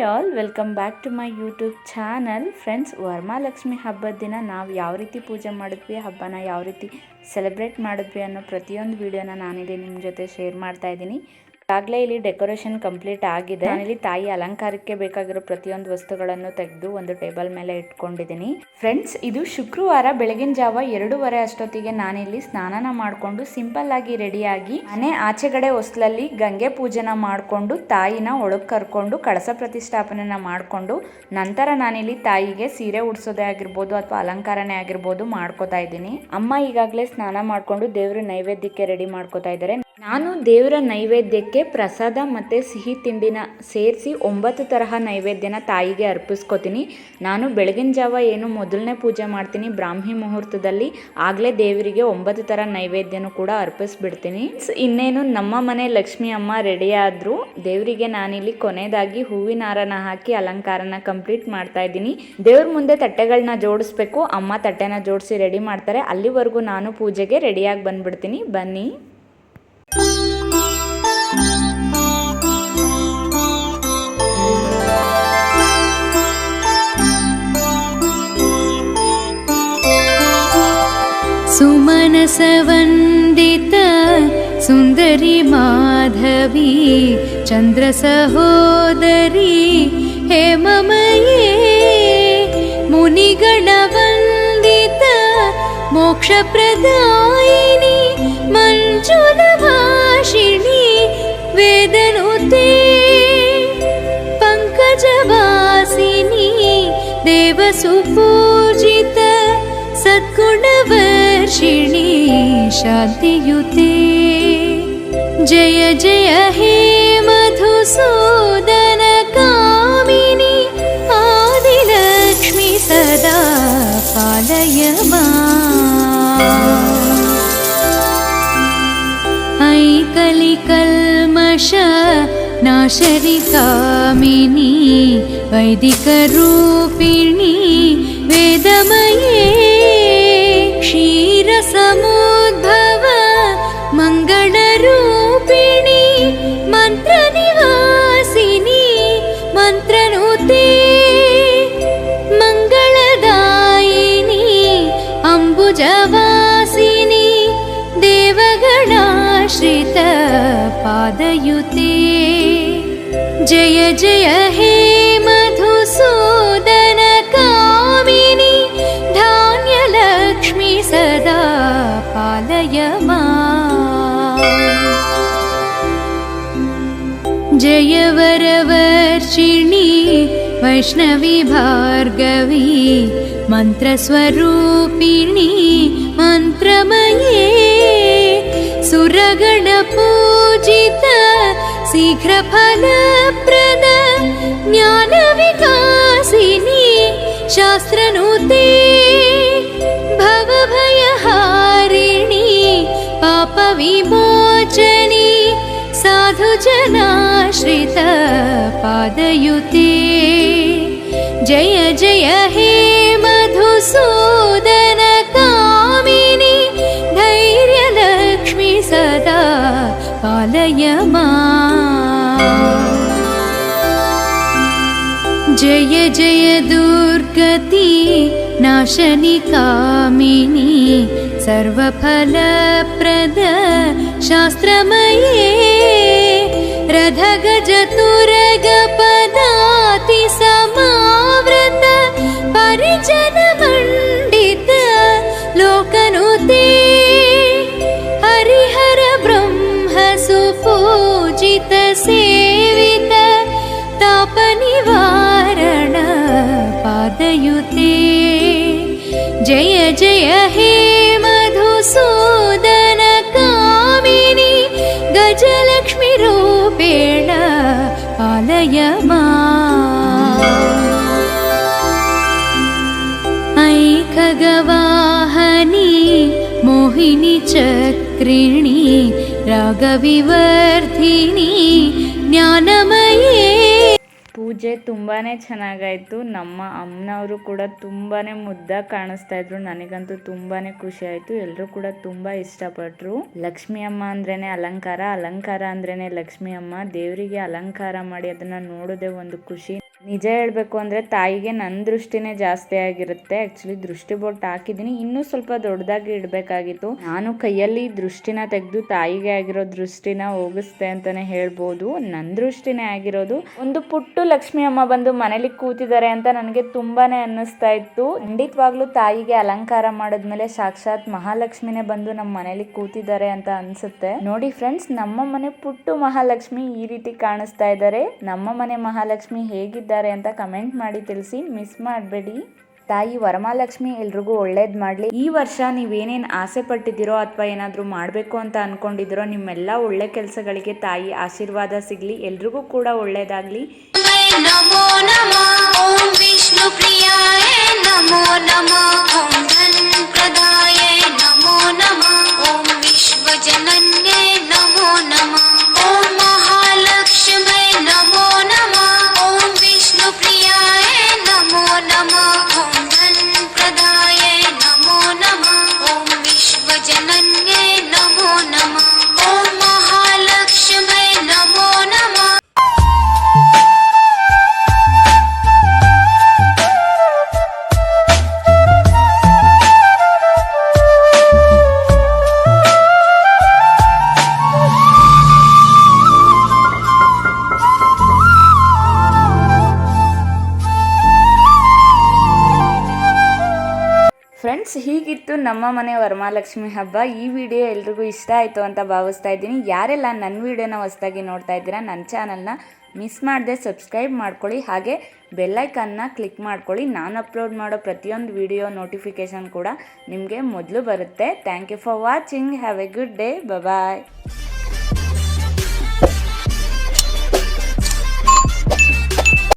Hi all, welcome back to my YouTube channel. Friends, Varamahalakshmi ಹಬ್ಬದ ದಿನ ನಾವು ಯಾವ ರೀತಿ ಪೂಜೆ ಮಾಡಿದ್ವಿ, ಹಬ್ಬನ ಯಾವ ರೀತಿ ಸೆಲೆಬ್ರೇಟ್ ಮಾಡಿದ್ವಿ ಅನ್ನೋ ಪ್ರತಿಯೊಂದು ವಿಡಿಯೋನ ನಾನಿಲ್ಲಿ ನಿಮ್ಮ ಜೊತೆ ಶೇರ್ ಮಾಡ್ತಾ ಇದ್ದೀನಿ. ಈಗಾಗಲೇ ಇಲ್ಲಿ ಡೆಕೋರೇಷನ್ ಕಂಪ್ಲೀಟ್ ಆಗಿದೆ. ನಾನಿಲ್ಲಿ ತಾಯಿ ಅಲಂಕಾರಕ್ಕೆ ಬೇಕಾಗಿರೋ ಪ್ರತಿಯೊಂದು ವಸ್ತುಗಳನ್ನು ತೆಗೆದು ಒಂದು ಟೇಬಲ್ ಮೇಲೆ ಇಟ್ಕೊಂಡಿದ್ದೀನಿ. ಫ್ರೆಂಡ್ಸ್, ಇದು ಶುಕ್ರವಾರ ಬೆಳಗಿನ ಜಾವ 2:30 ಅಷ್ಟೊತ್ತಿಗೆ ನಾನಿಲ್ಲಿ ಸ್ನಾನ ಮಾಡಿಕೊಂಡು ಸಿಂಪಲ್ ಆಗಿ ರೆಡಿಯಾಗಿ ಮನೆ ಆಚೆಗಡೆ ಹೊಸ್ಲಲ್ಲಿ ಗಂಗೆ ಪೂಜೆನ ಮಾಡಿಕೊಂಡು ತಾಯಿನ ಒಳಗೆ ಕರ್ಕೊಂಡು ಕಳಸ ಪ್ರತಿಷ್ಠಾಪನೆನ ಮಾಡಿಕೊಂಡು ನಂತರ ನಾನಿಲ್ಲಿ ತಾಯಿಗೆ ಸೀರೆ ಉಡ್ಸೋದೇ ಆಗಿರ್ಬೋದು ಅಥವಾ ಅಲಂಕಾರನೇ ಆಗಿರ್ಬೋದು ಮಾಡ್ಕೋತಾ ಇದ್ದೀನಿ. ಅಮ್ಮ ಈಗಾಗಲೇ ಸ್ನಾನ ಮಾಡಿಕೊಂಡು ದೇವ್ರ ನೈವೇದ್ಯಕ್ಕೆ ರೆಡಿ ಮಾಡ್ಕೋತಾ ಇದ್ದಾರೆ. ನಾನು ದೇವರ ನೈವೇದ್ಯಕ್ಕೆ ಪ್ರಸಾದ ಮತ್ತು ಸಿಹಿ ತಿಂಡಿನ ಸೇರಿಸಿ 9 ತರಹ ನೈವೇದ್ಯನ ತಾಯಿಗೆ ಅರ್ಪಿಸ್ಕೋತೀನಿ. ನಾನು ಬೆಳಗಿನ ಜಾವ ಏನು ಮೊದಲನೇ ಪೂಜೆ ಮಾಡ್ತೀನಿ ಬ್ರಾಹ್ಮಿ ಮುಹೂರ್ತದಲ್ಲಿ, ಆಗಲೇ ದೇವರಿಗೆ 9 ಥರ ನೈವೇದ್ಯನೂ ಕೂಡ ಅರ್ಪಿಸ್ಬಿಡ್ತೀನಿ. ಇನ್ನೇನು ನಮ್ಮ ಮನೆ ಲಕ್ಷ್ಮಿ ಅಮ್ಮ ರೆಡಿ ಆದರು. ದೇವರಿಗೆ ನಾನಿಲ್ಲಿ ಕೊನೆಯದಾಗಿ ಹೂವಿನ ಹಾರನ ಹಾಕಿ ಅಲಂಕಾರನ ಕಂಪ್ಲೀಟ್ ಮಾಡ್ತಾ ಇದ್ದೀನಿ. ದೇವ್ರ ಮುಂದೆ ತಟ್ಟೆಗಳನ್ನ ಜೋಡಿಸ್ಬೇಕು. ಅಮ್ಮ ತಟ್ಟೆನ ಜೋಡಿಸಿ ರೆಡಿ ಮಾಡ್ತಾರೆ. ಅಲ್ಲಿವರೆಗೂ ನಾನು ಪೂಜೆಗೆ ರೆಡಿಯಾಗಿ ಬಂದ್ಬಿಡ್ತೀನಿ. ಬನ್ನಿ. सुमनसवन्दित सुन्दरी माधवी चन्द्रसहोदरी हेममये मुनिगणवन्दित मोक्षप्रदायिनी मञ्जुलभाषिणी वेदनुते पङ्कजवासिनी देवसुपूजित सद्गुणवर्षिणी शान्तियुते जय जय हे मधुसूदन कामिनी आदिलक्ष्मी सदा पालय ऐ कलिकल्मष नाशरि कामिनी वैदिकरूपिणी वेदमये क्षीरसमुद्भव मङ्गलरूपिणी मन्त्रनिवासिनी मन्त्रनुते मङ्गलदायिनी अम्बुजवासिनी देवगणाश्रित पादयुते जय जय हे मधुसूदन कामिनी धान्यलक्ष्मी सदा पालय जय वरवर्षिणी वैष्णवी भार्गवी मन्त्रस्वरूपिणी मन्त्रमये सुरगणपूजित शीघ्रफलप्रद ज्ञानविकासिनी शास्त्रनुते भवभयहारिणी पापविमोचनी साधुजनाश्रित पादयुते जय जय हे मधुसूदन कामिनी धैर्यलक्ष्मी सदा पालय जय जय दुर्गति नाशनि कामिनी सर्वफलप्रद शास्त्रमये रथगजतुरगपदाति समावृत परिजनमण्डित लोकनुते हरिहर ब्रह्म सुपूजित सेवित तापनिवारण पादयुते जय जय हे मधुसूदन कामिनी गजलक्ष्मी रूपेण पालय ऐ खगवाहनी मोहिनी चक्रिणी रागविवर्धिनी ज्ञानमये ಪೂಜೆ ತುಂಬಾ ಚೆನ್ನಾಗಾಯಿತು. ನಮ್ಮ ಅಮ್ಮನವರು ಕೂಡ ತುಂಬಾ ಮುದ್ದಾಗಿ ಕಾಣಿಸ್ತಾ ಇದ್ರು. ನನಗಂತೂ ತುಂಬಾ ಖುಷಿ ಆಯಿತು. ಎಲ್ಲರೂ ಕೂಡ ತುಂಬ ಇಷ್ಟಪಟ್ಟರು. ಲಕ್ಷ್ಮಿ ಅಮ್ಮ ಅಂದ್ರೇ ಅಲಂಕಾರ, ಅಲಂಕಾರ ಅಂದ್ರೇ ಲಕ್ಷ್ಮಿ ಅಮ್ಮ. ದೇವರಿಗೆ ಅಲಂಕಾರ ಮಾಡಿ ಅದನ್ನು ನೋಡೋದೇ ಒಂದು ಖುಷಿ. ನಿಜ ಹೇಳಬೇಕು ಅಂದರೆ ತಾಯಿಗೆ ನನ್ನ ದೃಷ್ಟಿನೇ ಜಾಸ್ತಿ ಆಗಿರುತ್ತೆ. ಆ್ಯಕ್ಚುಲಿ ದೃಷ್ಟಿ ಬೊಟ್ಟು ಹಾಕಿದ್ದೀನಿ, ಇನ್ನೂ ಸ್ವಲ್ಪ ದೊಡ್ಡದಾಗಿ ಇಡಬೇಕಾಗಿತ್ತು. ನಾನು ಕೈಯಲ್ಲಿ ದೃಷ್ಟಿನ ತೆಗೆದು ತಾಯಿಗೆ ಆಗಿರೋ ದೃಷ್ಟಿನ ಹೋಗಿಸ್ದೆ ಅಂತಲೇ ಹೇಳ್ಬೋದು. ನನ್ನ ದೃಷ್ಟಿನೇ ಆಗಿರೋದು. ಒಂದು ಪುಟ್ಟು ಲಕ್ಷ್ಮಿ ಅಮ್ಮ ಬಂದು ಮನೇಲಿ ಕೂತಿದ್ದಾರೆ ಅಂತ ನನಗೆ ತುಂಬಾ ಅನ್ನಿಸ್ತಾ ಇತ್ತು. ಖಂಡಿತವಾಗ್ಲೂ ತಾಯಿಗೆ ಅಲಂಕಾರ ಮಾಡಿದ್ಮೇಲೆ ಸಾಕ್ಷಾತ್ ಮಹಾಲಕ್ಷ್ಮಿನೇ ಬಂದು ನಮ್ಮ ಮನೇಲಿ ಕೂತಿದ್ದಾರೆ ಅಂತ ಅನ್ಸುತ್ತೆ. ನೋಡಿ ಫ್ರೆಂಡ್ಸ್, ನಮ್ಮ ಮನೆ ಪುಟ್ಟು ಮಹಾಲಕ್ಷ್ಮಿ ಈ ರೀತಿ ಕಾಣಿಸ್ತಾ ಇದ್ದಾರೆ. ನಮ್ಮ ಮನೆ ಮಹಾಲಕ್ಷ್ಮಿ ಹೇಗಿದ್ದಾರೆ ಅಂತ ಕಮೆಂಟ್ ಮಾಡಿ ತಿಳಿಸಿ, ಮಿಸ್ ಮಾಡಬೇಡಿ. ತಾಯಿ ವರಮಹಾಲಕ್ಷ್ಮಿ ಎಲ್ರಿಗೂ ಒಳ್ಳೇದು ಮಾಡಲಿ. ಈ ವರ್ಷ ನೀವೇನೇನು ಆಸೆ ಪಟ್ಟಿದ್ದೀರೋ ಅಥವಾ ಏನಾದರೂ ಮಾಡಬೇಕು ಅಂತ ಅನ್ಕೊಂಡಿದ್ದೀರೋ ನಿಮ್ಮೆಲ್ಲ ಒಳ್ಳೆ ಕೆಲಸಗಳಿಗೆ ತಾಯಿ ಆಶೀರ್ವಾದ ಸಿಗಲಿ. ಎಲ್ರಿಗೂ ಕೂಡ ಒಳ್ಳೇದಾಗಲಿ. ನಮೋ ನಮಃ ಓಂ ವಿಷ್ಣು ಪ್ರಿಯಾಯ ನಮೋ ನಮಃ ಓಂ ಧನ್ ಪ್ರದಾಯ ನಮೋ ನಮಃ ಓಂ ವಿಶ್ವಜನನ್ಯೇ ನಮೋ ನಮಃ ಓಂ ಮಹಾಲಕ್ಷ್ಮೇ ನಮೋ ನಮಃ ಓಂ ವಿಷ್ಣು ಪ್ರಿಯಾಯ ನಮೋ ನಮಃ ಓಂ ಧನ್ ಪ್ರದಾಯ ನಮೋ ನಮಃ ಓಂ ವಿಶ್ವಜನನ್ಯೇ ನಮೋ ನಮಃ ಓಂ ಮಹಾಲಕ್ಷ್ಮೇ ನಮೋ ನಮಃ. ಫ್ರೆಂಡ್ಸ್, ಹೀಗಿತ್ತು ನಮ್ಮ ಮನೆ ವರಮಹಾಲಕ್ಷ್ಮಿ ಹಬ್ಬ. ಈ ವಿಡಿಯೋ ಎಲ್ರಿಗೂ ಇಷ್ಟ ಆಯಿತು ಅಂತ ಭಾವಿಸ್ತಾ ಇದ್ದೀನಿ. ಯಾರೆಲ್ಲ ನನ್ನ ವಿಡಿಯೋನ ಹೊಸದಾಗಿ ನೋಡ್ತಾ ಇದ್ದೀರಾ, ನನ್ನ ಚಾನಲ್ನ ಮಿಸ್ ಮಾಡದೆ ಸಬ್ಸ್ಕ್ರೈಬ್ ಮಾಡ್ಕೊಳ್ಳಿ. ಹಾಗೆ ಬೆಲ್ಲೈಕನ್ನ ಕ್ಲಿಕ್ ಮಾಡ್ಕೊಳ್ಳಿ. ನಾನು ಅಪ್ಲೋಡ್ ಮಾಡೋ ಪ್ರತಿಯೊಂದು ವಿಡಿಯೋ ನೋಟಿಫಿಕೇಷನ್ ಕೂಡ ನಿಮಗೆ ಮೊದಲು ಬರುತ್ತೆ. Thank you for watching. Have a good day. Bye.